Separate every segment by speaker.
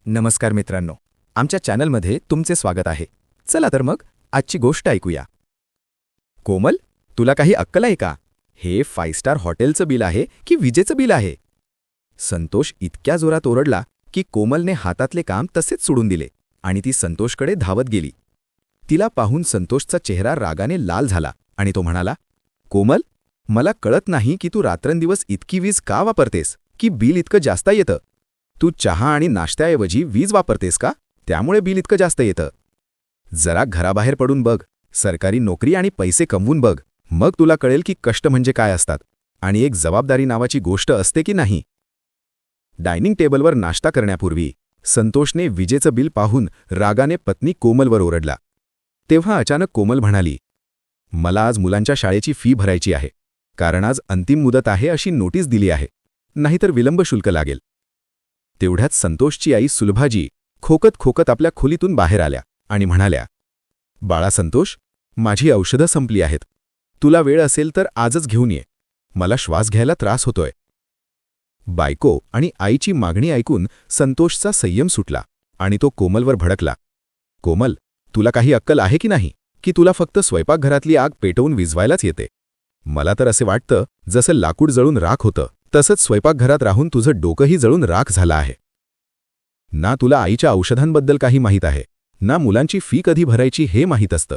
Speaker 1: नमस्कार मित्रांनो, आमच्या चॅनलमध्ये तुमचे स्वागत आहे. चला तर मग आजची गोष्ट ऐकूया. कोमल, तुला काही अक्कल आहे का? हे 5 स्टार हॉटेलचं बिल आहे की विजेचं बिल आहे? संतोष इतक्या जोरात ओरडला की कोमलने हातातले काम तसेच सोडून दिले आणि ती संतोषकडे धावत गेली. तिला पाहून संतोषचा चेहरा रागाने लाल झाला आणि तो म्हणाला, कोमल, मला कळत नाही की तू रात्रंदिवस इतकी वीज का वापरतेस की बिल इतकं जास्त येतं. तू चहा आणि नाश्त्याऐवजी वीज वापरतेस का? त्यामुळे बिल इतकं जास्त येतं. जरा घराबाहेर पडून बघ, सरकारी नोकरी आणि पैसे कमवून बघ, मग तुला कळेल की कष्ट म्हणजे काय असतात आणि एक जबाबदारी नावाची गोष्ट असते की नाही. डायनिंग टेबलवर नाश्ता करण्यापूर्वी संतोषने विजेचं बिल पाहून रागाने पत्नी कोमलवर ओरडला. तेव्हा अचानक कोमल म्हणाली, मला आज मुलांच्या शाळेची फी भरायची आहे, कारण आज अंतिम मुदत आहे अशी नोटीस दिली आहे, नाहीतर विलंब शुल्क लागेल. तेवढ्यात संतोषची आई सुलभाजी खोकत खोकत आपल्या खोलीतून बाहेर आल्या आणि म्हणाल्या, बाळा संतोष, माझी औषधं संपली आहेत. तुला वेळ असेल तर आजच घेऊन ये. मला श्वास घ्यायला त्रास होतोय. बायको आणि आईची मागणी ऐकून संतोषचा संयम सुटला आणि तो कोमलवर भडकला. कोमल, तुला काही अक्कल आहे की नाही की तुला फक्त स्वयंपाकघरातली आग पेटवून विझवायलाच येते? मला तर असे वाटतं जसं लाकूड जळून राख होतं तसंच स्वयंपाकघरात राहून तुझं डोकंही जळून राख झालं आहे. ना तुला आईच्या औषधांबद्दल काही माहीत आहे, ना मुलांची फी कधी भरायची हे माहीत असतं.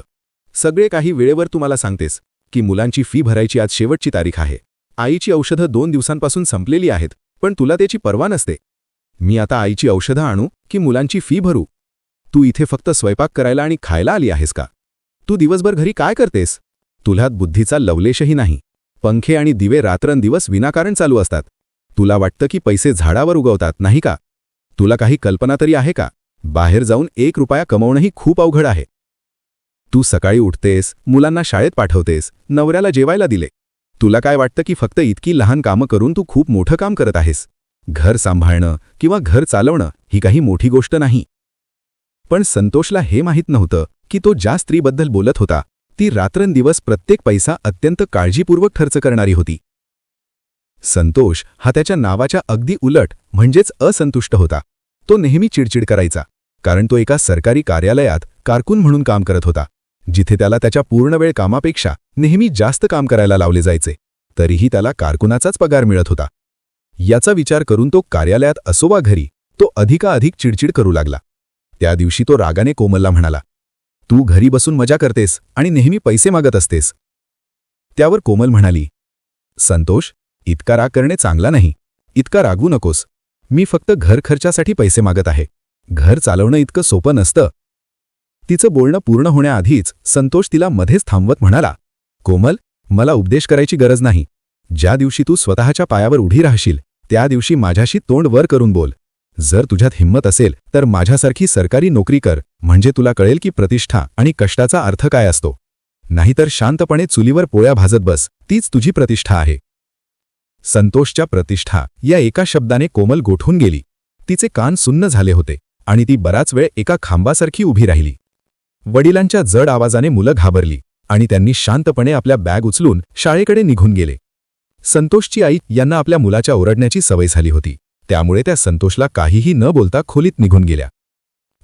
Speaker 1: सगळे काही वेळेवर तू मला सांगतेस की मुलांची फी भरायची आज शेवटची तारीख आहे. आईची औषधं 2 दिवसांपासून संपलेली आहेत, पण तुला त्याची पर्वा नसते. मी आता आईची औषधं आणू की मुलांची फी भरू? तू इथे फक्त स्वयंपाक करायला आणि खायला आली आहेस का? तू दिवसभर घरी काय करतेस? तुझ्यात बुद्धीचा लवलेशही नाही. पंखे आणि दिवे रात्रंदिवस विनाकारण चालू असतात. तुला वाटतं की पैसे झाडावर उगवतात, नाही का? तुला काही कल्पना तरी आहे का? बाहेर जाऊन 1 रुपया कमवणंही खूप अवघड आहे. तू सकाळी उठतेस, मुलांना शाळेत पाठवतेस, नवऱ्याला जेवायला दिले. तुला काय वाटतं की फक्त इतकी लहान कामं करून तू खूप मोठं काम करत आहेस? घर सांभाळणं किंवा घर चालवणं ही काही मोठी गोष्ट नाही. पण संतोषला हे माहीत नव्हतं की तो ज्या स्त्रीबद्दल बोलत होता ती रात्रंदिवस प्रत्येक पैसा अत्यंत काळजीपूर्वक खर्च करणारी होती. संतोष हा त्याच्या नावाच्या अगदी उलट म्हणजेच असंतुष्ट होता. तो नेहमी चिडचिड करायचा, कारण तो एका सरकारी कार्यालयात कारकून म्हणून काम करत होता, जिथे त्याला त्याच्या पूर्णवेळ कामापेक्षा नेहमी जास्त काम करायला लावले जायचे. तरीही त्याला कारकुनाचाच पगार मिळत होता. याचा विचार करून तो कार्यालयात असो वा घरी, तो अधिकाधिक चिडचिड करू लागला. त्या दिवशी तो रागाने कोमलला म्हणाला, तू घरी बसून मजा करतेस आणि नेहमी पैसे मागत असतेस. त्यावर कोमल म्हणाली, संतोष, इतका राग करणे चांगला नाही. इतका रागवू नकोस. मी फक्त घर खर्चासाठी पैसे मागत आहे. घर चालवणं इतकं सोपं नसतं. तिचं बोलणं पूर्ण होण्याआधीच संतोष तिला मध्येच थांबवत म्हणाला, कोमल, मला उपदेश करायची गरज नाही. ज्या दिवशी तू स्वतःच्या पायावर उभी राहशील त्या दिवशी माझ्याशी तोंड वर करून बोल. जर तुझ्यात हिंमत असेल तर माझ्यासारखी सरकारी नोकरी कर, म्हणजे तुला कळेल की प्रतिष्ठा आणि कष्टाचा अर्थ काय असतो. नाहीतर शांतपणे चुलीवर पोळ्या भाजत बस, तीच तुझी प्रतिष्ठा आहे. संतोषच्या प्रतिष्ठा या एका शब्दाने कोमल गोठून गेली. तिचे कान सुन्न झाले होते आणि ती बराच वेळ एका खांबासारखी उभी राहिली. वडिलांच्या जड आवाजाने मुलं घाबरली आणि त्यांनी शांतपणे आपल्या बॅग उचलून शाळेकडे निघून गेले. संतोषची आई यांना आपल्या मुलाच्या ओरडण्याची सवय झाली होती, त्यामुळे त्या संतोषला काहीही न बोलता खोलीत निघून गेल्या.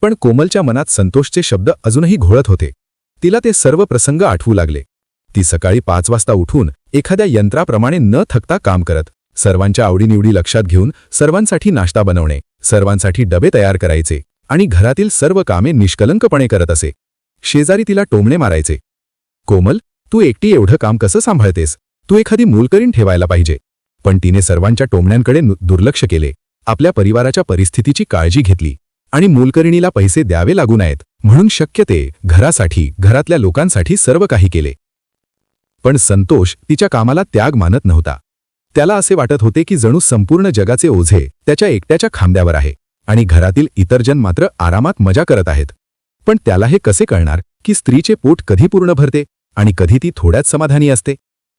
Speaker 1: पण कोमलच्या मनात संतोषचे शब्द अजूनही घोळत होते. तिला ते सर्व प्रसंग आठवू लागले. ती सकाळी 5 वाजता उठून एखाद्या यंत्राप्रमाणे न थकता काम करत, सर्वांच्या आवडीनिवडी लक्षात घेऊन सर्वांसाठी नाश्ता बनवणे, सर्वांसाठी डबे तयार करायचे आणि घरातील सर्व कामे निष्कलंकपणे करत असे. शेजारी तिला टोमणे मारायचे, कोमल, तू एकटी एवढं काम कसं सांभाळतेस? तू एखादी मोलकरीण ठेवायला पाहिजे. पण तिने सर्वांच्या टोमण्यांकडे दुर्लक्ष केले, आपल्या परिवाराच्या परिस्थितीची काळजी घेतली आणि मोलकरीणीला पैसे द्यावे लागू नयेत म्हणून शक्य ते घरासाठी, घरातल्या लोकांसाठी सर्व काही केले. पण संतोष तिच्या कामाला त्याग मानत नव्हता. त्याला असे वाटत होते की जणू संपूर्ण जगाचे ओझे त्याच्या एकट्याच्या खांद्यावर आहे आणि घरातील इतर जण मात्र आरामात मजा करत आहेत. पण त्याला हे कसे कळणार की स्त्रीचे पोट कधी पूर्ण भरते आणि कधी ती थोड्याच समाधानी असते?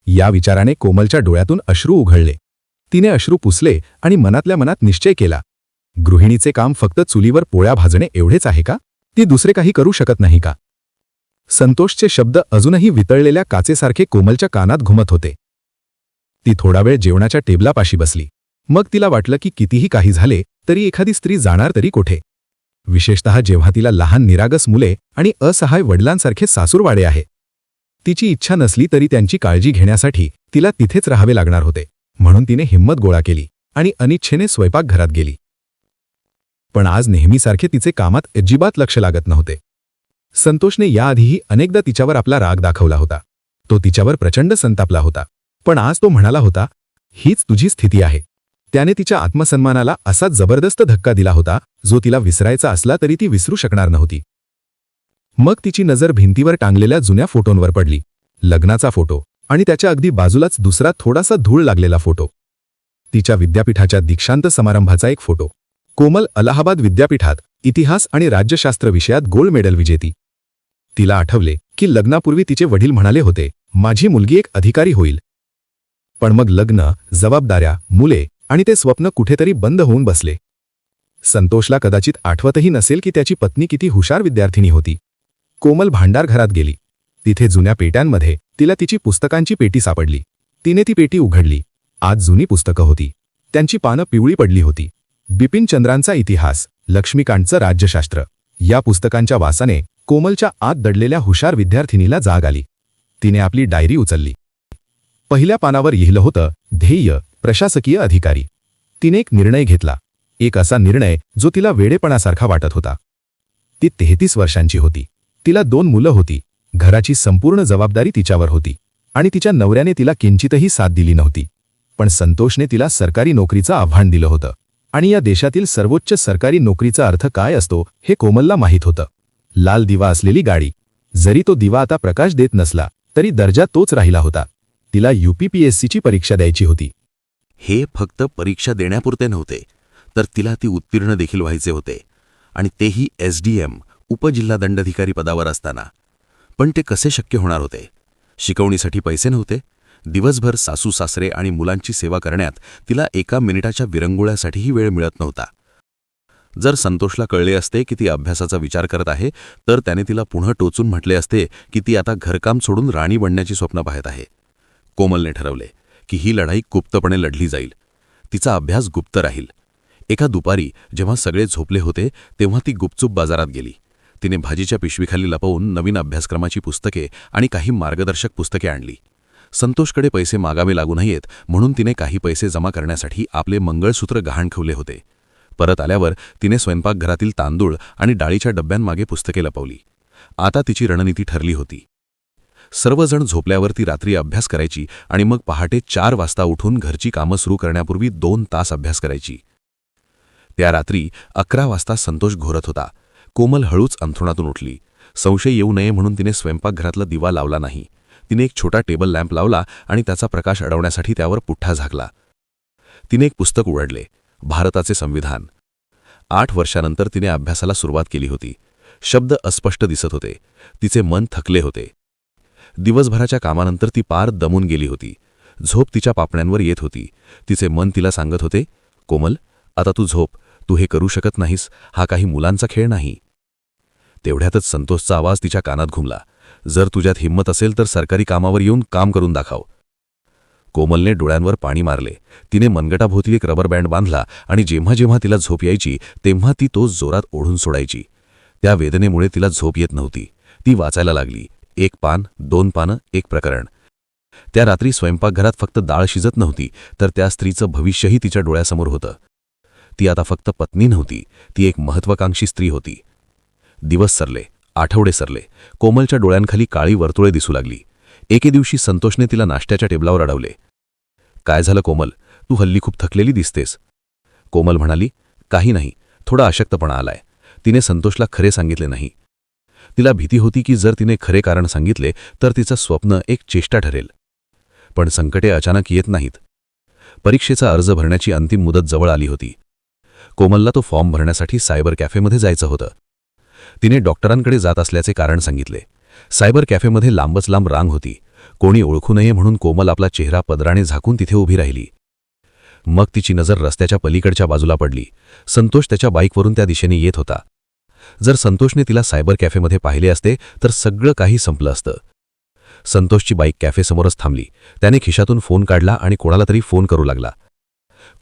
Speaker 1: या विचाराने कोमलच्या डोळ्यातून अश्रू उघळले. तिने अश्रू पुसले आणि मनातल्या मनात निश्चय केला, गृहिणीचे काम फक्त चुलीवर पोळ्या भाजणे एवढेच आहे का? ती दुसरे काही करू शकत नाही का? संतोषचे शब्द अजूनही वितळलेल्या काचेसारखे कोमलच्या कानात घुमत होते. ती थोडा वेळ जेवणाच्या टेबलापाशी बसली. मग तिला वाटलं की कितीही काही झाले तरी एखादी स्त्री जाणार तरी कोठे, विशेषतः जेव्हा तिला लहान निरागस मुले आणि असहाय वडिलांसारखे सासूरवाडे आहे. तिची इच्छा नसली तरी त्यांची काळजी घेण्यासाठी तिला तिथेच राहावे लागणार होते. म्हणून तिने हिंमत गोळा केली आणि अनिच्छेने स्वयंपाकघरात गेली. पण आज नेहमीसारखे तिचे कामात अजिबात लक्ष लागत नव्हते. संतोषने याआधीही अनेकदा तिच्यावर आपला राग दाखवला होता. तो तिच्यावर प्रचंड संतापला होता. पण आज तो म्हणाला होता, हीच तुझी स्थिती आहे. त्याने तिच्या आत्मसन्मानाला असा जबरदस्त धक्का दिला होता जो तिला विसरायचा असला तरी ती विसरू शकणार नव्हती. मग तिची नजर भिंतीवर टांगलेल्या जुन्या फोटोंवर पडली. लग्नाचा फोटो आणि त्याच्या अगदी बाजूलाच दुसरा थोडासा धूळ लागलेला फोटो. तिच्या विद्यापीठाच्या दीक्षांत समारंभाचा एक फोटो. कोमल अलाहाबाद विद्यापीठात इतिहास आणि राज्यशास्त्र विषयात गोल्ड मेडल विजेती. तिला आठवले की लग्नापूर्वी तिचे वडील म्हणाले होते, माझी मुलगी एक अधिकारी होईल. पण मग लग्न, जबाबदाऱ्या, मुले आणि ते स्वप्न कुठेतरी बंद होऊन बसले. संतोषला कदाचित आठवतही नसेल की त्याची पत्नी किती हुशार विद्यार्थिनी होती. कोमल भांडारघरात गेली. तिथे जुन्या पेट्यांमध्ये तिला तिची पुस्तकांची पेटी सापडली. तिने ती पेटी उघडली. आत जुनी पुस्तकं होती. त्यांची पानं पिवळी पडली होती. बिपिनचंद्रांचा इतिहास, लक्ष्मीकांतचं राज्यशास्त्र या पुस्तकांच्या वासाने कोमलच्या आत दडलेल्या हुशार विद्यार्थिनीला जाग आली. तिने आपली डायरी उचलली. पहिल्या पानावर लिहिलं होतं, ध्येय प्रशासकीय अधिकारी. तिने एक निर्णय घेतला. एक असा निर्णय जो तिला वेडेपणासारखा वाटत होता. ती 33 वर्षांची होती. तिला 2 मुलं होती. घराची संपूर्ण जबाबदारी तिच्यावर होती आणि तिच्या नवऱ्याने तिला किंचितही साथ दिली नव्हती. पण संतोषने तिला सरकारी नोकरीचं आव्हान दिलं होतं आणि या देशातील सर्वोच्च सरकारी नोकरीचा अर्थ काय असतो हे कोमलला माहीत होतं. लाल दिवा असलेली गाडी. जरी तो दिवा आता प्रकाश देत नसला तरी दर्जा तोच राहिला होता. तिला UPPSCची परीक्षा द्यायची होती.
Speaker 2: हे फक्त परीक्षा देण्यापुरते नव्हते, तर तिला ती उत्तीर्ण देखील व्हायचे होते, आणि तेही SDM उपजिल्हा दंडाधिकारी पदावर असताना. पण ते कसे शक्य होणार होते? शिकवणीसाठी पैसे नव्हते. दिवसभर सासू सासरे आणि मुलांची सेवा करण्यात तिला एका मिनिटाच्या विरंगुळ्यासाठीही वेळ मिळत नव्हता. जर संतोषला कळले असते की ती अभ्यासाचा विचार करत आहे, तर त्याने तिला पुन्हा टोचून म्हटले असते की ती आता घरकाम सोडून राणी बनण्याची स्वप्न पाहत आहे. कोमलने ठरवले की ही लढाई गुप्तपणे लढली जाईल. तिचा अभ्यास गुप्त राहील. एका दुपारी जेव्हा सगळे झोपले होते तेव्हा ती गुपचूप बाजारात गेली. तिने भाजीच्या पिशवीखाली लपवून नवीन अभ्यासक्रमाची पुस्तके आणि काही मार्गदर्शक पुस्तके आणली. संतोषकडे पैसे मागावे लागू नयेत म्हणून तिने काही पैसे जमा करण्यासाठी आपले मंगळसूत्र गहाण ठेवले होते. परत आल्यावर तिने स्वयंपाकघरातील तांदूळ आणि डाळीच्या डब्यांमागे पुस्तके लपवली. आता तिची रणनीती ठरली होती. सर्वजण झोपल्यावर ती रात्री अभ्यास करायची आणि मग पहाटे 4 वाजता उठून घरची कामं सुरू करण्यापूर्वी 2 तास अभ्यास करायची. त्या रात्री 11 वाजता संतोष घोरत होता. कोमल हळूच अंथरुणातून उठली. संशय येऊ नये म्हणून तिने स्वयंपाकघरातला दिवा लावला नाही. तिने एक छोटा टेबल लॅम्प लावला आणि त्याचा प्रकाश अडवण्यासाठी त्यावर पुठ्ठा झाकला. तिने एक पुस्तक उघडले, भारताचे संविधान. 8 वर्षानंतर तिने अभ्यासाला सुरुवात केली होती. शब्द अस्पष्ट दिसत होते. तिचे मन थकले होते. दिवसभराच्या कामानंतर ती पार दमून गेली होती. झोप तिच्या पापण्यांवर येत होती. तिचे मन तिला सांगत होते, कोमल, आता तू झोप. तू हे करू शकत नाहीस. हा काही मुलांचा खेळ नाही. तेवढ्यातच संतोषचा आवाज तिच्या कानात घुमला. जर तुझ्यात हिंमत असेल तर सरकारी कामावर येऊन काम करून दाखव. कोमलने डोळ्यांवर पाणी मारले. तिने मनगटाभोवती एक रबर बँड बांधला आणि जेव्हा जेव्हा तिला झोप यायची तेव्हा ती तो जोरात ओढून सोडायची. त्या वेदनेमुळे तिला झोप येत नव्हती. ती वाचायला लागली. 1 पान, 2 पानं, 1 प्रकरण. त्या रात्री स्वयंपाकघरात फक्त डाळ शिजत नव्हती, तर त्या स्त्रीचं भविष्यही तिच्या डोळ्यासमोर होतं. ती आता फक्त पत्नी नव्हती, ती एक महत्त्वाकांक्षी स्त्री होती. दिवस सरले, आठवडे सरले. कोमलच्या डोळ्यांखाली काळी वर्तुळे दिसू लागली. एके दिवशी संतोषने तिला नाश्त्याच्या टेबलावर अडवले. काय झालं कोमल, तू हल्ली खूप थकलेली दिसतेस. कोमल म्हणाली, काही नाही, थोडा अशक्तपणा आलाय. तिने संतोषला खरे सांगितले नाही. तिला भीती होती की जर तिने खरे कारण सांगितले तर तिचं स्वप्न एक चेष्टा ठरेल. पण संकटे अचानक येत नाहीत. परीक्षेचा अर्ज भरण्याची अंतिम मुदत जवळ आली होती. कोमलला तो फॉर्म भरण्यासाठी सायबर कॅफेमध्ये जायचं होतं. तिने डॉक्टरांकडे जात असल्याचे कारण सांगितले. सायबर कॅफेमध्ये लांबच लांब रांग होती. कोणी ओळखू नये म्हणून कोमल आपला चेहरा पदराने झाकून तिथे उभी राहिली. मग तिची नजर रस्त्याच्या पलीकडच्या बाजूला पडली. संतोष त्याच्या बाईकवरून त्या दिशेने येत होता. जर संतोषने तिला सायबर कॅफेमध्ये पाहिले असते तर सगळं काही संपलं असतं. संतोषची बाईक कॅफेसमोरच थांबली. त्याने खिशातून फोन काढला आणि कोणाला तरी फोन करू लागला.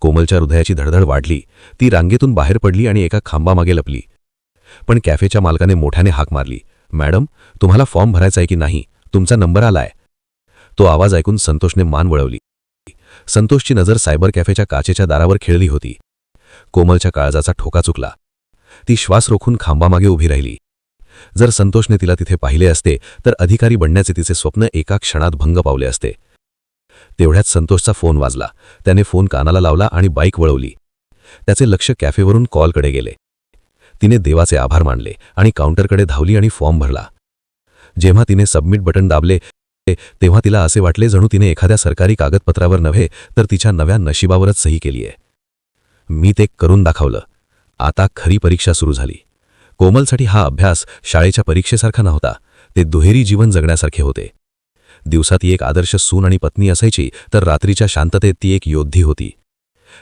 Speaker 2: कोमलच्या हृदयाची धडधड वाढली. ती रांगेतून बाहेर पडली आणि एका खांबामागे लपली. पण कॅफेच्या मालकाने मोठ्याने हाक मारली, मॅडम, तुम्हाला फॉर्म भरायचा आहे की नाही? तुमचा नंबर आलाय. तो आवाज ऐकून संतोषने मान वळवली. संतोषची नजर सायबर कॅफेच्या काचेच्या दारावर खिळली होती. कोमलच्या काळजाचा ठोका चुकला. ती श्वास रोखून खांबामागे उभी राहिली. जर संतोषने तिला तिथे पाहिले असते तर अधिकारी बनण्याचे तिचे स्वप्न एका क्षणात भंग पावले असते. तेवढ्यात संतोषचा फोन वाजला. त्याने फोन कानाला लावला आणि बाईक वळवली. त्याचे लक्ष कॅफेवरून कॉलकडे गेले. तिने देवाचे आभार मानले आणि काउंटरकडे धावली आणि फॉर्म भरला. जेव्हा तिने सबमिट बटन दाबले तेव्हा तिला असे वाटले जणू तिने एखाद्या सरकारी कागदपत्रावर नव्हे तर तिच्या नव्या नशिबावरच सही केलीये. मी ते करून दाखवलं. आता खरी परीक्षा सुरू झाली. कोमलसाठी हा अभ्यास शाळेच्या परीक्षेसारखा नव्हता. ते दुहेरी जीवन जगण्यासारखे होते. दिवसात ती एक आदर्श सून आणि पत्नी असायची, तर रात्रीच्या शांततेत ती एक योद्धी होती.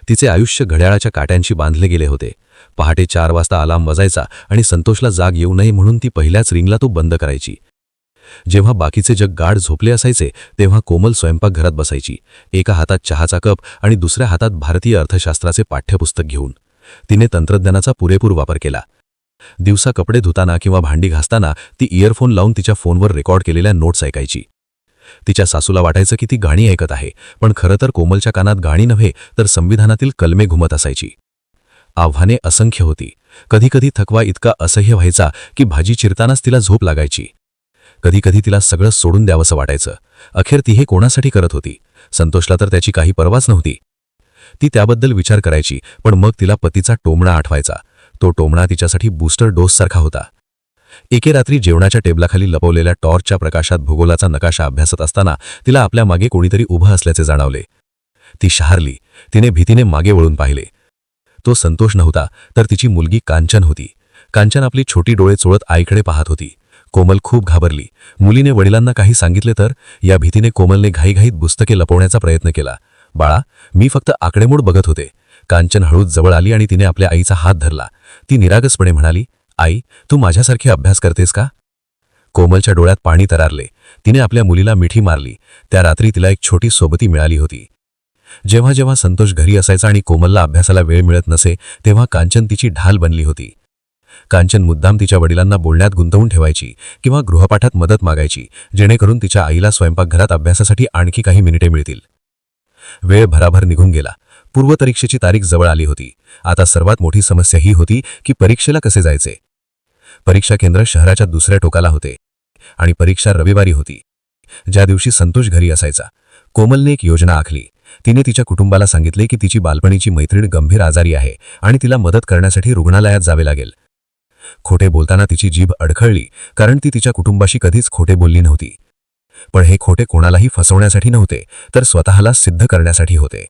Speaker 2: तिचे आयुष्य घड्याळाच्या काट्यांशी बांधले गेले होते. पहाटे 4 वाजता अलार्म वाजायचा आणि संतोषला जाग येऊ नये म्हणून ती पहिल्याच रिंगला तो बंद करायची. जेव्हा बाकीचे जग गाढ झोपले असायचे तेव्हा कोमल स्वयंपाकघरात बसायची, एका हातात चहाचा कप आणि दुसऱ्या हातात भारतीय अर्थशास्त्राचे पाठ्यपुस्तक घेऊन. तिने तंत्रज्ञानाचा पुरेपूर वापर केला. दिवसा कपडे धुताना किंवा भांडी घासताना ती इयरफोन लावून तिच्या फोनवर रेकॉर्ड केलेल्या नोट्स ऐकायची. तिच्या सासूला वाटायचं की ती गाणी ऐकत आहे, पण खरं तर कोमलच्या कानात गाणी नव्हे तर संविधानातील कलमे घुमत असायची. आव्हाने असंख्य होती. कधीकधी थकवा इतका असह्य व्हायचा की भाजी चिरतानाच तिला झोप लागायची. कधीकधी तिला सगळं सोडून द्यावंसं वाटायचं. अखेर ती हे कोणासाठी करत होती? संतोषला तर त्याची काही पर्वाच नव्हती. ती त्याबद्दल विचार करायची, पण मग तिला पतीचा टोमणा आठवायचा. तो टोमणा तिच्यासाठी बूस्टर डोससारखा होता. एके रात्री जेवणाच्या टेबलाखाली लपवलेल्या टॉर्चच्या प्रकाशात भूगोलाचा नकाशा अभ्यासत असताना तिला आपल्या मागे कोणीतरी उभं असल्याचे जाणवले. ती शहारली. तिने भीतीने मागे वळून पाहिले. तो संतोष नव्हता, तर तिची मुलगी कांचन होती. कांचन आपली छोटी डोळे चोळत आईकडे पाहत होती. कोमल खूप घाबरली. मुलीने वडिलांना काही सांगितले तर? या भीतीने कोमलने घाईघाईत पुस्तके लपवण्याचा प्रयत्न केला. बाळा, मी फक्त आकडेमोड बघत होते. कांचन हळूच जवळ आली आणि तिने आपल्या आईचा हात धरला. ती निरागसपणे म्हणाली, आई, तू माझ्यासारखी अभ्यास करतेस का? कोमलच्या डोळ्यात पाणी तरारले. तिने आपल्या मुलीला मिठी मारली. त्या रात्री तिला एक छोटी सोबती मिळाली होती. जेव्हा जेव्हा संतोष घरी असायचा आणि कोमलला अभ्यासाला वेळ मिळत नसे तेव्हा कांचन तिची ढाल बनली होती. कांचन मुद्दाम तिच्या वडिलांना बोलण्यात गुंतवून ठेवायची किंवा गृहपाठात मदत मागायची, जेणेकरून तिच्या आईला स्वयंपाकघरात अभ्यासासाठी आणखी काही मिनिटे मिळतील. वेळ भराभर निघून गेला. पूर्वपरीक्षेची तारीख जवळ आली होती. आता सर्वात मोठी समस्या ही होती की परीक्षेला कसे जायचे. परीक्षा केंद्र शहराच्या दुसऱ्या टोकाला होते आणि परीक्षा रविवारी होती, ज्या दिवशी संतोष घरी असायचा. कोमलने एक योजना आखली. तिने तिच्या कुटुंबाला सांगितले की तिची बालपणीची मैत्रीण गंभीर आजारी आहे आणि तिला मदत करण्यासाठी रुग्णालयात जावे लागेल. खोटे बोलताना तिची जीभ अडखळली, कारण ती तिच्या कुटुंबाशी कधीच खोटे बोलली नव्हती. पण हे खोटे कोणालाही फसवण्यासाठी नव्हते, तर स्वतःला सिद्ध करण्यासाठी होते.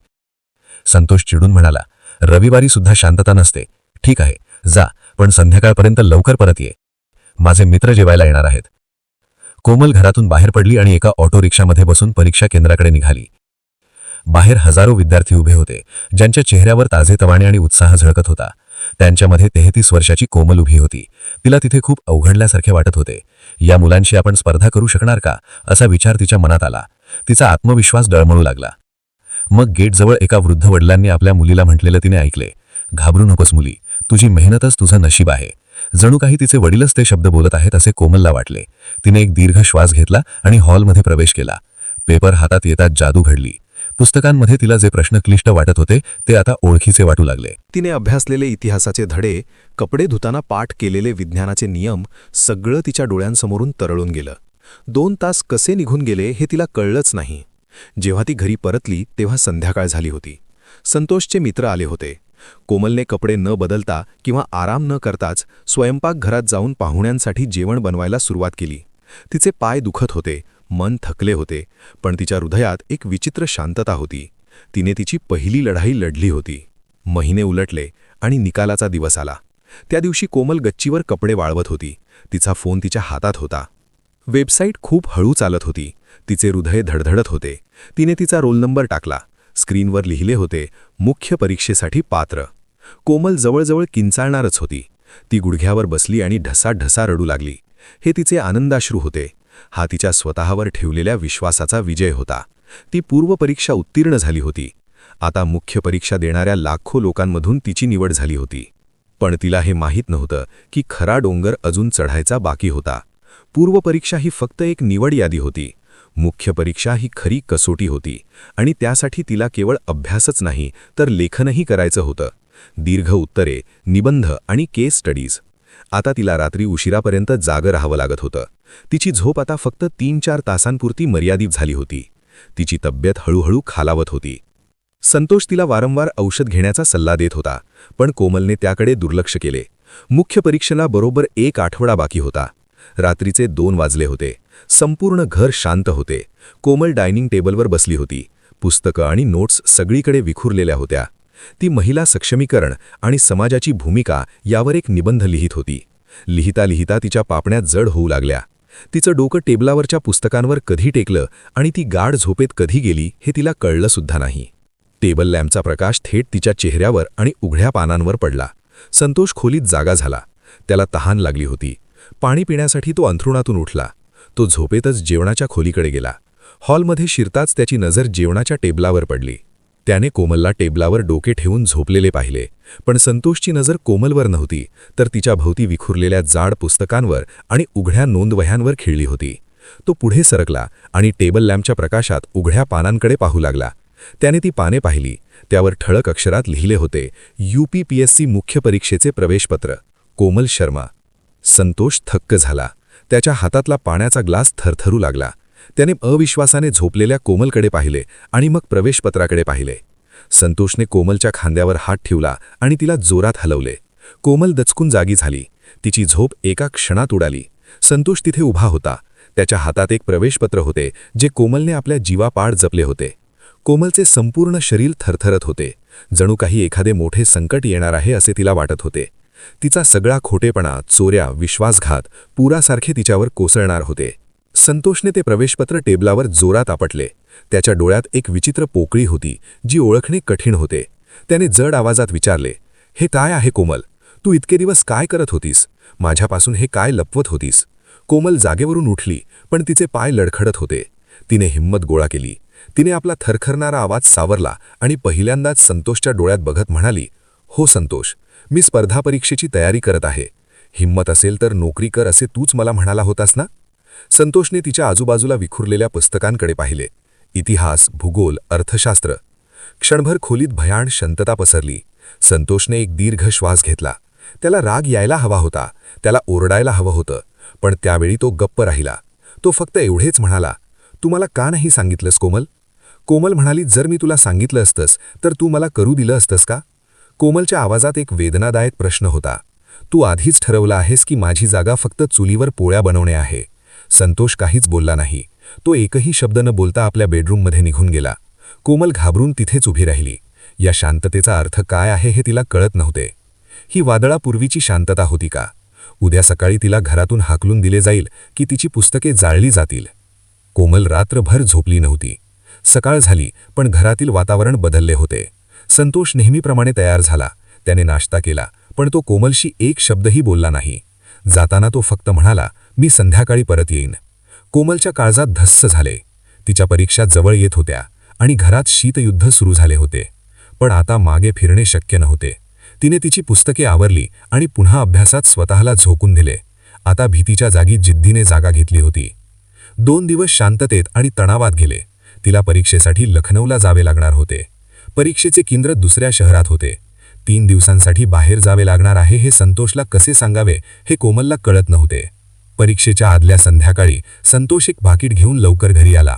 Speaker 2: संतोष चिडून म्हणाला, रविवारी सुद्धा शांतता नसते. ठीक आहे, जा, पण संध्याकाळपर्यंत लवकर परत ये. माझे मित्र जेवायला येणार आहेत. कोमल घरातून बाहेर पडली आणि एका ऑटो रिक्षामध्ये बसून परीक्षा केंद्राकडे निघाली. बाहेर हजारो विद्यार्थी उभे होते, ज्यांच्या चेहऱ्यावर ताजेतवाने आणि उत्साह झळकत होता. त्यांच्यामध्ये 33 वर्षाची कोमल उभी होती. तिला तिथे खूप अवघडल्यासारखे वाटत होते. या मुलांशी आपण स्पर्धा करू शकणार का, असा विचार तिच्या मनात आला. तिचा आत्मविश्वास डळमळू लागला. मग गेटजवळ एका वृद्ध वडिलांनी आपल्या मुलीला म्हटलेलं तिने ऐकले, घाबरू नकोस मुली, तुझी मेहनतच तुझं नशीब आहे. जणू काही तिचे वडीलच ते शब्द बोलत आहेत असे कोमलला वाटले. तिने एक दीर्घ श्वास घेतला आणि हॉलमध्ये प्रवेश केला. पेपर हातात येतात जादू घडली. पुस्तकांमध्ये तिला जे प्रश्न क्लिष्ट वाटत होते ते आता ओळखीचे वाटू लागले.
Speaker 1: तिने अभ्यासलेले इतिहासाचे धडे, कपडे धुताना पाठ केलेले विज्ञानाचे नियम, सगळं तिच्या डोळ्यांसमोरून तरळून गेलं. 2 तास कसे निघून गेले हे तिला कळलंच नाही. जेव्हा ती घरी परतली तेव्हा संध्याकाळ झाली होती. संतोषचे मित्र आले होते. कोमलने कपडे न बदलता किंवा आराम न करताच स्वयंपाकघरात जाऊन पाहुण्यांसाठी जेवण बनवायला सुरुवात केली. तिचे पाय दुखत होते, मन थकले होते, पण तिच्या हृदयात एक विचित्र शांतता होती. तिने तिची पहिली लढाई लढली होती. महिने उलटले आणि निकालाचा दिवस आला. त्या दिवशी कोमल गच्चीवर कपडे वाळवत होती. तिचा फोन तिच्या हातात होता. वेबसाईट खूप हळू चालत होती. तिचे हृदय धडधडत होते. तिने तिचा रोल नंबर टाकला. स्क्रीनवर लिहिले होते, मुख्य परीक्षेसाठी पात्र. कोमल जवळजवळ किंचाळणारच होती. ती गुडघ्यावर बसली आणि ढसाढसा रडू लागली. हे तिचे आनंदाश्रू होते. हा तिच्या स्वतःवर ठेवलेल्या विश्वासाचा विजय होता. ती पूर्वपरीक्षा उत्तीर्ण झाली होती. आता मुख्य परीक्षा देणाऱ्या लाखो लोकांमधून तिची निवड झाली होती. पण तिला हे माहीत नव्हतं की खरा डोंगर अजून चढायचा बाकी होता. पूर्वपरीक्षा ही फक्त एक निवड यादी होती. मुख्य परीक्षा ही खरी कसोटी होती आणि त्यासाठी तिला केवळ अभ्यासच नाही तर लेखनही करायचं होतं. दीर्घ उत्तरे, निबंध आणि केस स्टडीज. आता तिला रात्री उशिरापर्यंत जागं राहावं लागत होतं. तिची झोप आता फक्त 3-4 तासांपुरती मर्यादित झाली होती. तिची तब्येत हळूहळू खालावत होती. संतोष तिला वारंवार औषध घेण्याचा सल्ला देत होता, पण कोमलने त्याकडे दुर्लक्ष केले. मुख्य परीक्षेला बरोबर 1 आठवडा बाकी होता. रात्रीचे 2 वाजले होते. संपूर्ण घर शांत होते. कोमल डायनिंग टेबलवर बसली होती. पुस्तकं आणि नोट्स सगळीकडे विखुरलेल्या होत्या. ती महिला सक्षमीकरण आणि समाजाची भूमिका यावर एक निबंध लिहित होती. लिहिता लिहिता तिच्या पापण्या जड होऊ लागल्या. तिचं डोकं टेबलावरच्या पुस्तकांवर कधी टेकलं आणि ती गाढ झोपेत कधी गेली हे तिला कळलंसुद्धा नाही. टेबल लॅम्पचा प्रकाश थेट तिच्या चेहऱ्यावर आणि उघड्या पानांवर पडला. संतोष खोलीत जागा झाला. त्याला तहान लागली होती. पाणी पिण्यासाठी तो अंथरुणातून उठला. तो झोपेतच जेवणाच्या खोलीकडे गेला. हॉलमध्ये शिरताच त्याची नजर जेवणाच्या टेबलावर पडली. त्याने कोमलला टेबलावर डोके ठेवून झोपलेले पाहिले, पण संतोषची नजर कोमलवर नव्हती, तर तिच्या भोवती विखुरलेल्या जाड पुस्तकांवर आणि उघड्या नोंदवह्यांवर खिळली होती. तो पुढे सरकला आणि टेबल लॅम्पच्या प्रकाशात उघड्या पानांकडे पाहू लागला. त्याने ती पाने पाहिली. त्यावर ठळक अक्षरात लिहिले होते, UPPSC मुख्य परीक्षेचे प्रवेशपत्र, कोमल शर्मा. संतोष थक्क झाला. त्याच्या हातातला पाण्याचा ग्लास थरथरू लागला. त्याने अविश्वासाने झोपलेल्या कोमलकडे पाहिले आणि मग प्रवेशपत्राकडे पाहिले. संतोषने कोमलच्या खांद्यावर हात ठेवला आणि तिला जोरात हलवले. कोमल दचकून जागी झाली. तिची झोप एका क्षणात उडाली. संतोष तिथे उभा होता. त्याच्या हातात एक प्रवेशपत्र होते जे कोमलने आपल्या जीवापाड जपले होते. कोमलचे संपूर्ण शरीर थरथरत होते. जणू काही एखादे मोठे संकट येणार आहे असे तिला वाटत होते. तिचा सगळा खोटेपणा, चोऱ्या, विश्वासघात पुरासारखे तिच्यावर कोसळणार होते. संतोषने ते प्रवेशपत्र टेबलावर जोरात आपटले. त्याच्या डोळ्यात एक विचित्र पोकळी होती जी ओळखणे कठीण होते. त्याने जड आवाजात विचारले, हे काय आहे कोमल? तू इतके दिवस काय करत होतीस? माझ्यापासून हे काय लपवत होतीस? कोमल जागेवरून उठली, पण तिचे पाय लडखडत होते. तिने हिंमत गोळा केली. तिने आपला थरथरणारा आवाज सावरला आणि पहिल्यांदाच संतोषच्या डोळ्यात बघत म्हणाली, हो संतोष, मी स्पर्धा परीक्षेची तयारी करत आहे. हिंमत असेल तर नोकरी कर असे तूच मला म्हणाला होतास ना? संतोषने तिच्या आजूबाजूला विखुरलेल्या पुस्तकांकडे पाहिले. इतिहास, भूगोल, अर्थशास्त्र. क्षणभर खोलीत भयाण शांतता पसरली. संतोषने एक दीर्घ श्वास घेतला. त्याला राग यायला हवा होता, त्याला ओरडायला हवं होतं, पण त्यावेळी तो गप्प राहिला. तो फक्त एवढेच म्हणाला, तू मला का नाही सांगितलंस कोमल? कोमल म्हणाली, जर मी तुला सांगितलं असतंस तर तू मला करू दिलं असतंस का? कोमलच्या आवाजात एक वेदनादायक प्रश्न होता. तू आधीच ठरवलं आहेस की माझी जागा फक्त चुलीवर पोळ्या बनवणे आहे. संतोष काहीच बोलला नाही. तो एकही शब्द न बोलता आपल्या बेडरूममध्ये निघून गेला. कोमल घाबरून तिथेच उभी राहिली. या शांततेचा अर्थ काय आहे हे तिला कळत नव्हते. ही वादळापूर्वीची शांतता होती का? उद्या सकाळी तिला घरातून हाकलून दिले जाईल की तिची पुस्तके जाळली जातील? कोमल रात्रभर झोपली नव्हती. सकाळ झाली, पण घरातील वातावरण बदलले होते. संतोष नेहमीप्रमाणे तयार झाला. त्याने नाश्ता केला, पण तो कोमलशी एक शब्दही बोलला नाही. जाताना तो फक्त म्हणाला, मी संध्याकाळी परत येईन. कोमलच्या काळजात धस्स झाले. तिच्या परीक्षा जवळ येत होत्या आणि घरात शीतयुद्ध सुरू झाले होते. पण आता मागे फिरणे शक्य नव्हते. तिने तिची पुस्तके आवरली आणि पुन्हा अभ्यासात स्वतःला झोकून दिले. आता भीतीच्या जागी जिद्दीने जागा घेतली होती. 2 दिवस शांततेत आणि तणावात गेले. तिला परीक्षेसाठी लखनौला जावे लागणार होते. परीक्षेचे केंद्र दुसऱ्या शहरात होते. 3 दिवसांसाठी बाहेर जावे लागणार आहे हे संतोषला कसे सांगावे हे कोमलला कळत नव्हते. परीक्षेच्या आदल्या संध्याकाळी संतोष एक पाकीट घेऊन लवकर घरी आला.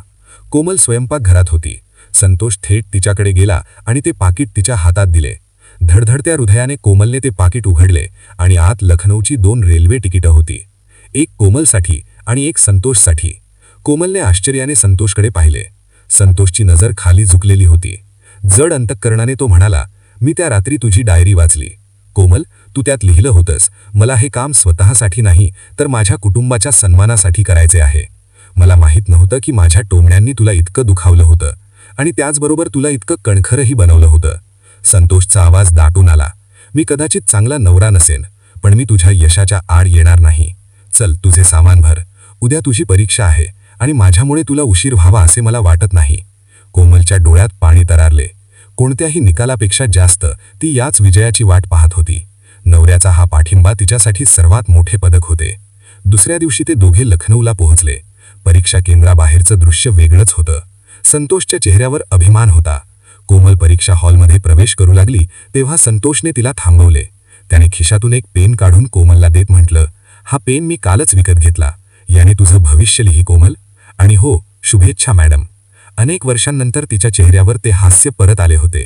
Speaker 1: कोमल स्वयंपाकघरात होती. संतोष थेट तिच्याकडे गेला आणि ते पाकीट तिच्या हातात दिले. धडधडत्या हृदयाने कोमलने ते पाकीट उघडले आणि आत लखनौची 2 रेल्वे तिकीटं होती. एक कोमलसाठी आणि एक संतोषसाठी. कोमलने आश्चर्याने संतोषकडे पाहिले. संतोषची नजर खाली झुकलेली होती. जड अंतःकरणाने तो म्हणाला, मी त्या रात्री तुझी डायरी वाचली. कोमल, तू त्यात लिहिलं होतंस, मला हे काम स्वतःसाठी नाही तर माझ्या कुटुंबाच्या सन्मानासाठी करायचे आहे. मला माहीत नव्हतं की माझ्या टोमण्यांनी तुला इतकं दुखावलं होतं आणि त्याचबरोबर तुला इतकं कणखरही बनवलं होतं. संतोषचा आवाज दाटून आला, मी कदाचित चांगला नवरा नसेन, पण मी तुझ्या यशाच्या आड येणार नाही. चल, तुझे सामान भर. उद्या तुझी परीक्षा आहे आणि माझ्यामुळे तुला उशीर व्हावा असे मला वाटत नाही. कोमलच्या डोळ्यात पाणी तरारले. कोणत्याही निकालापेक्षा जास्त ती याच विजयाची वाट पाहत होती.
Speaker 3: नवऱ्याचा हा पाठिंबा तिच्यासाठी सर्वात मोठे पदक होते. दुसऱ्या दिवशी ते दोघे लखनौला पोहोचले. परीक्षा केंद्राबाहेरचं दृश्य वेगळंच होतं. संतोषच्या चेहऱ्यावर अभिमान होता. कोमल परीक्षा हॉलमध्ये प्रवेश करू लागली तेव्हा संतोषने तिला थांबवले. त्याने खिशातून एक पेन काढून कोमलला देत म्हटलं, हा पेन मी कालच विकत घेतला. याने तुझं भविष्य लिही कोमल. आणि हो, शुभेच्छा मॅडम. अनेक वर्षांनंतर तिच्या चेहऱ्यावर ते हास्य परत आले होते.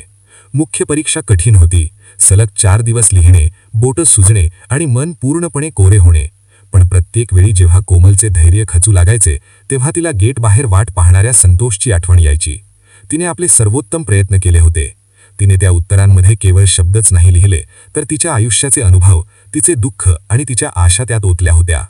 Speaker 3: मुख्य परीक्षा कठीण होती. सलग 4 दिवस लिहिणे, बोटं सुजणे आणि मन पूर्णपणे कोरे होणे. पण प्रत्येक वेळी जेव्हा कोमलचे धैर्य खचू लागायचे तेव्हा तिला गेट बाहेर वाट पाहणाऱ्या संतोषची आठवण यायची. तिने आपले सर्वोत्तम प्रयत्न केले होते. तिने त्या उत्तरांमध्ये केवळ शब्दच नाही लिहिले तर तिच्या आयुष्याचे अनुभव, तिचे दुःख आणि तिच्या आशा त्यात ओतल्या होत्या.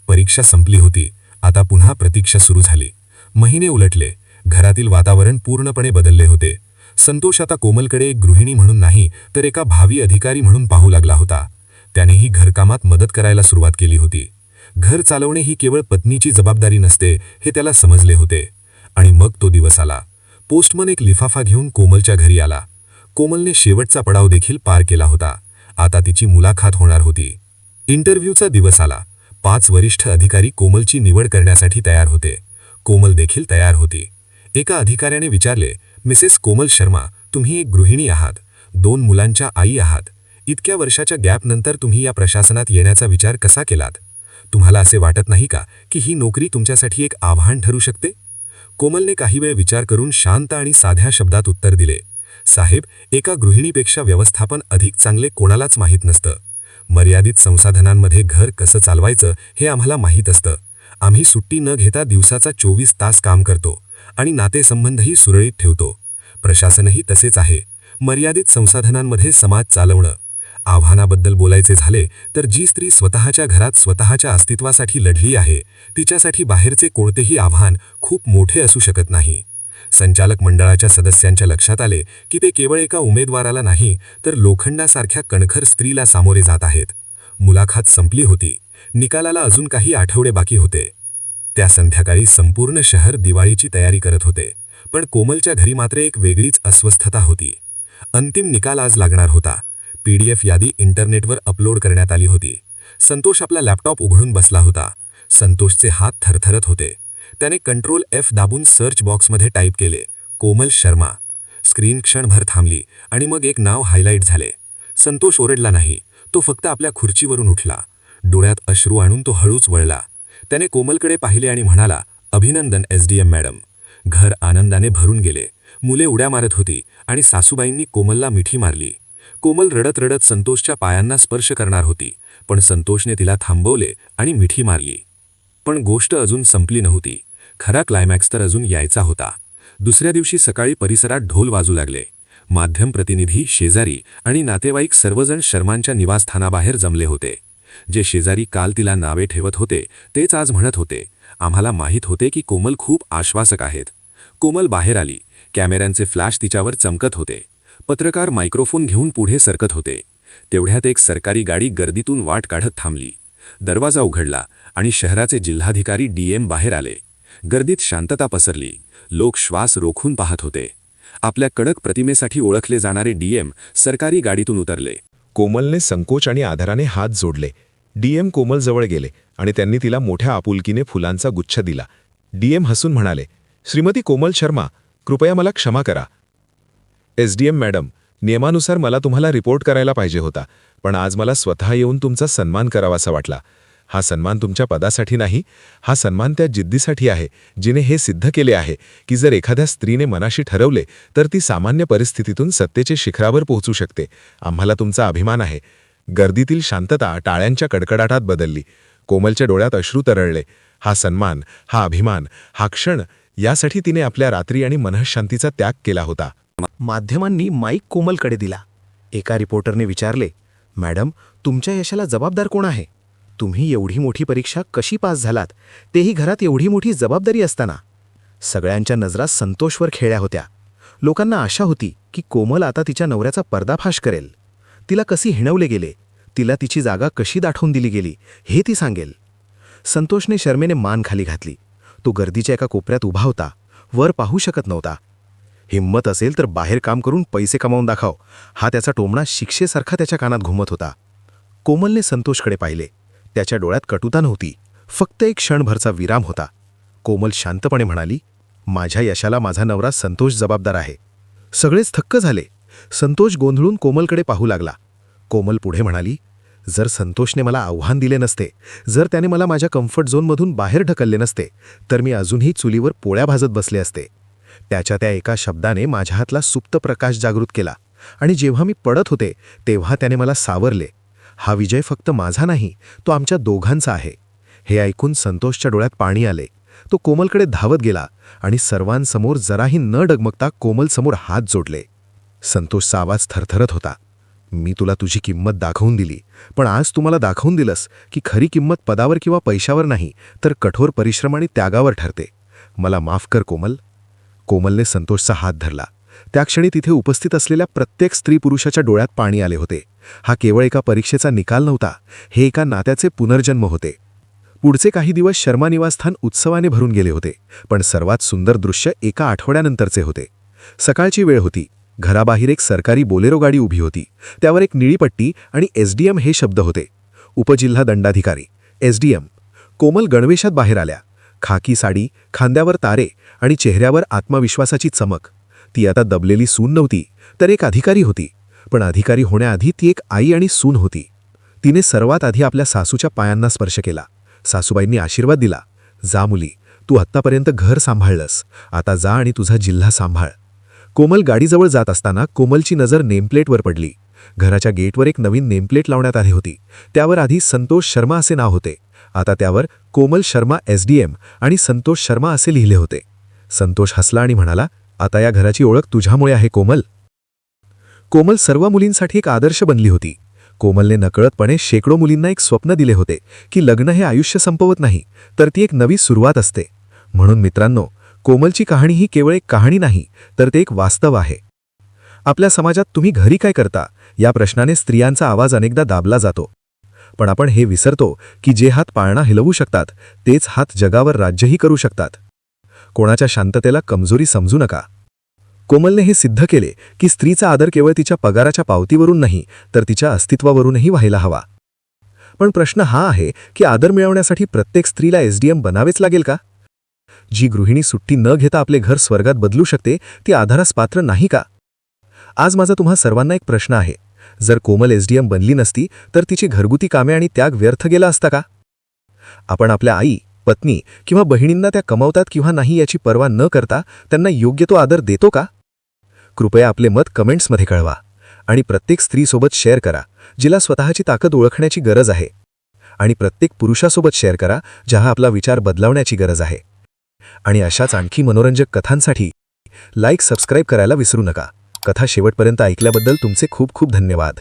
Speaker 3: परीक्षा संपली होती. आता पुन्हा प्रतीक्षा सुरू झाली. महिने उलटले. घरातील वातावरण पूर्णपणे बदलले होते. संतोष आता कोमलकडे एक गृहिणी म्हणून नाही तर एका भावी अधिकारी म्हणून पाहू लागला होता. त्यानेही घरकामात मदत करायला सुरुवात केली होती. घर चालवणे ही केवळ पत्नीची जबाबदारी नसते हे त्याला समजले होते. आणि मग तो दिवस आला. पोस्टमन एक लिफाफा घेऊन कोमलच्या घरी आला. कोमलने शेवटचा पडाव देखील पार केला होता. आता तिची मुलाखत होणार होती. इंटरव्ह्यूचा दिवस आला. 5 वरिष्ठ अधिकारी कोमलची निवड करण्यासाठी तयार होते. कोमल देखील तयार होती. एका अधिकाऱ्याने विचारले, मिसेस कोमल शर्मा, तुम्ही एक गृहिणी आहात, 2 मुलांच्या आई आहात. इतक्या वर्षाच्या गॅपनंतर तुम्ही या प्रशासनात येण्याचा विचार कसा केलात? तुम्हाला असे वाटत नाही का की ही नोकरी तुमच्यासाठी एक आव्हान ठरू शकते? कोमलने काही वेळ विचार करून शांत आणि साध्या शब्दात उत्तर दिले, साहेब, एका गृहिणीपेक्षा व्यवस्थापन अधिक चांगले कोणालाच माहीत नसतं. मर्यादित संसाधनांमध्ये घर कसं चालवायचं हे आम्हाला माहीत असतं. आम्ही सुट्टी न घेता दिवसाचा 24 तास काम करतो आणि नातेसंबंधही सुरळीत ठेवतो. प्रशासनही तसेच आहे. मर्यादित संसाधनांमध्ये समाज चालवणं. आव्हानाबद्दल बोलायचे झाले तर जी स्त्री स्वतःच्या घरात स्वतःच्या अस्तित्वासाठी लढली आहे तिच्यासाठी बाहेरचे कोणतेही आव्हान खूप मोठे असू शकत नाही. संचालक मंडळाच्या सदस्यांच्या लक्षात आले की ते केवळ एका उमेदवाराला नाही तर लोखंडासारख्या कणखर स्त्रीला सामोरे जात आहेत. मुलाखत संपली होती. निकालाला अजून काही आठवडे बाकी होते. त्या संध्याकाळी संपूर्ण शहर दिवाळीची तयारी करत होते. पण कोमलच्या घरी मात्र एक वेगळीच अस्वस्थता होती. अंतिम निकाल आज लागणार होता. PDF यादी इंटरनेटवर अपलोड करण्यात आली होती. संतोष आपला लॅपटॉप उघडून बसला होता. संतोषचे हात थरथरत होते. त्याने Ctrl F दाबून सर्च बॉक्समध्ये टाईप केले, कोमल शर्मा. स्क्रीन क्षणभर थांबली आणि मग एक नाव हायलाईट झाले. संतोष ओरडला नाही. तो फक्त आपल्या खुर्चीवरून उठला. डोळ्यात अश्रू आणून तो हळूच वळला. त्याने कोमलकडे पाहिले आणि म्हणाला, अभिनंदन SDM मॅडम. घर आनंदाने भरून गेले. मुले उड्या मारत होती आणि सासूबाईंनी कोमलला मिठी मारली. कोमल रडत रडत संतोषच्या पायांना स्पर्श करणार होती, पण संतोषने तिला थांबवले आणि मिठी मारली. पण गोष्ट अजून संपली नव्हती. खरा क्लायमॅक्स तर अजून यायचा होता. दुसऱ्या दिवशी सकाळी परिसरात ढोल वाजू लागले. माध्यम प्रतिनिधी, शेजारी आणि नातेवाईक सर्वजण शर्मांच्या निवासस्थानाबाहेर जमले होते. जे शेजारी काल तिला नावे ठेवत होते तेच आज म्हणत होते, आम्हाला माहीत होते की कोमल खूप आश्वासक आहेत. कोमल बाहेर आली. कॅमेऱ्यांचे फ्लॅश तिच्यावर चमकत होते. पत्रकार मायक्रोफोन घेऊन पुढे सरकत होते. तेवढ्यात एक सरकारी गाडी गर्दीतून वाट काढत थांबली. दरवाजा उघडला आणि शहराचे जिल्हाधिकारी DM बाहेर आले. गर्दीत शांतता पसरली. लोक श्वास रोखून पाहत होते. आपल्या कडक प्रतिमेसाठी ओळखले जाणारे DM सरकारी गाडीतून उतरले.
Speaker 4: कोमलने संकोच आणि आदराने हात जोडले. DM कोमलजवळ गेले आणि त्यांनी तिला मोठ्या आपुलकीने फुलांचा गुच्छ दिला. DM हसून म्हणाले, श्रीमती कोमल शर्मा, कृपया मला क्षमा करा. SDM मॅडम, नियमानुसार मला तुम्हाला रिपोर्ट करायला पाहिजे होता, पण आज मला स्वतः येऊन तुमचा सन्मान करावासा वाटला. हा सन्मान तुमच्या पदासाठी नाही, हा सन्मान त्या जिद्दीसाठी आहे जिने हे सिद्ध केले आहे की जर एखाद्या स्त्रीने मनाशी ठरवले तर ती सामान्य परिस्थितीतून सत्तेचे शिखरावर पोहोचू शकते. आम्हाला तुमचा अभिमान आहे. गर्दीतील शांतता टाळ्यांच्या कडकडाटात बदलली. कोमलच्या डोळ्यात अश्रू तरळले. हा सन्मान, हा अभिमान, हा क्षण, यासाठी तिने आपल्या रात्री आणि मनःशांतीचा त्याग केला होता.
Speaker 1: माध्यमांनी माईक कोमलकडे दिला. एका रिपोर्टरने विचारले, मॅडम, तुमच्या यशाला जबाबदार कोण आहे? तुम्ही एवढी मोठी परीक्षा कशी पास झालात, तेही घरात एवढी मोठी जबाबदारी असताना? सगळ्यांच्या नजरा संतोषवर खेळल्या होत्या. लोकांना आशा होती की कोमल आता तिच्या नवऱ्याचा पर्दाफाश करेल. तिला कशी हिणवले गेले, तिला तिची जागा कशी दाखवून दिली गेली हे ती सांगेल. संतोषने शर्मेने मान खाली घातली. तो गर्दीच्या एका कोपऱ्यात उभा होता. वर पाहू शकत नव्हता. हिम्मत असेल तर बाहेर काम करून पैसे कमावून दाखव, हा त्याचा टोमणा शिक्षेसारखा त्याच्या कानात घुमत होता.
Speaker 5: कोमलने संतोषकडे पाहिले. त्याच्या डोळ्यात कटुता नव्हती, फक्त एक क्षणभरचा विराम होता. कोमल शांतपणे म्हणाली, माझ्या यशाला माझा नवरा संतोष जबाबदार आहे. सगळेच थक्क झाले. संतोष गोंधळून कोमलकडे पाहू लागला. कोमल पुढे म्हणाली, जर संतोषने मला आव्हान दिले नसते, जर त्याने मला माझ्या कम्फर्ट झोनमधून बाहेर ढकलले नसते, तर मी अजूनही चुलीवर पोळ्या भाजत बसले असते. त्याच्या त्या एका शब्दाने माझ्या हातला सुप्त प्रकाश जागृत केला आणि जेव्हा मी पडत होते तेव्हा त्याने मला सावरले. हा विजय फक्त माझा नाही, तो आमच्या दोघांचा आहे. हे ऐकून संतोषच्या डोळ्यात पाणी आले. तो कोमलकडे धावत गेला आणि सर्वांसमोर जराही न डगमगता कोमलसमोर हात जोडले. संतोषचा आवाज थरथरत होता. मी तुला तुझी किंमत दाखवून दिली, पण आज तू मला दाखवून दिलंस की खरी किंमत पदावर किंवा पैशावर नाही, तर कठोर परिश्रम आणि त्यागावर ठरते. मला माफ कर कोमल. कोमलने संतोषचा हात धरला. त्या क्षणी तिथे उपस्थित असलेल्या प्रत्येक स्त्री पुरुषाच्या डोळ्यात पाणी आले होते. हा केवळ एका परीक्षेचा निकाल नव्हता, हे एका नात्याचे पुनर्जन्म होते. पुढचे काही दिवस शर्मा निवासस्थान उत्सवाने भरून गेले होते, पण सर्वात सुंदर दृश्य एका आठवड्यानंतरचे होते. सकाळची वेळ होती. घराबाहेर एक सरकारी बोलेरो गाडी उभी होती. त्यावर एक निळी पट्टी आणि एसडीएम हे शब्द होते. उपजिल्हा दंडाधिकारी एसडीएम. कोमल गणवेशात बाहेर आल्या. खाकी साडी, खांद्यावर तारे आणि चेहऱ्यावर आत्मविश्वासाची चमक. ती आता दबलेली सून नव्हती, तर एक अधिकारी होती. पण अधिकारी होण्याआधी ती एक आई आणि सून होती. तिने सर्वात आधी आपल्या सासूच्या पायांना स्पर्श केला. सासूबाईंनी आशीर्वाद दिला, जा मुली, तू आत्तापर्यंत घर सांभाळलंस, आता जा आणि तुझा जिल्हा सांभाळ. कोमल गाडीजवळ जात असताना कोमलची नजर नेमप्लेटवर पडली. घराच्या गेटवर एक नवीन नेमप्लेट लावण्यात आली होती. त्यावर आधी संतोष शर्मा असे नाव होते. आता त्यावर कोमल शर्मा एसडीएम आणि संतोष शर्मा असे लिहिले होते. संतोष हसला आणि म्हणाला, आता या घराची ओळख तुझ्यामुळे आहे कोमल. कोमल सर्व मुलींसाठी एक आदर्श बनली होती. कोमलने नकळतपणे शेकडो मुलींना एक स्वप्न दिले होते की लग्न हे आयुष्य संपवत नाही, तर ती एक नवी सुरुवात असते. म्हणून मित्रांनो, कोमलची कहाणी ही केवळ एक कहाणी नाही, तर ते एक वास्तव आहे. आपल्या समाजात तुम्ही घरी काय करता या प्रश्नाने स्त्रियांचा आवाज अनेकदा दाबला जातो. पण आपण हे विसरतो की जे हात पाळणा हिलवू शकतात तेच हात जगावर राज्यही करू शकतात. कोणाच्या शांततेला कमजोरी समजू नका. कोमलने हे सिद्ध केले की स्त्रीचा आदर केवळ तिच्या पगाराच्या पावतीवरून नाही, तर तिच्या अस्तित्वावरूनही व्हायला हवा. पण प्रश्न हा आहे की आदर मिळवण्यासाठी प्रत्येक स्त्रीला एसडीएम बनावेच लागेल का? जी गृहिणी सुट्टी न घेता आपले घर स्वर्गात बदलू शकते, ती आधारास पात्र नाही का? आज माझा तुम्हा सर्वांना एक प्रश्न आहे. जर कोमल एसडीएम बनली नसती, तर तिची घरगुती कामे आणि त्याग व्यर्थ गेला असता का? आपण आपल्या आई, पत्नी किंवा बहिणींना त्या कमावतात किंवा नाही याची पर्वा न करता त्यांना योग्य तो आदर देतो का? कृपया आपले मत कमेंट्समध्ये कळवा आणि प्रत्येक स्त्रीसोबत शेअर करा जिला स्वतःची ताकद ओळखण्याची गरज आहे, आणि प्रत्येक पुरुषासोबत शेअर करा ज्याला आपला विचार बदलावण्याची गरज आहे. आणि अशाच आणखी मनोरंजक कथांसाठी लाईक सबस्क्राईब करायला विसरू नका. कथा शेवटपर्यंत ऐकल्याबद्दल तुमचे खूप खूप धन्यवाद.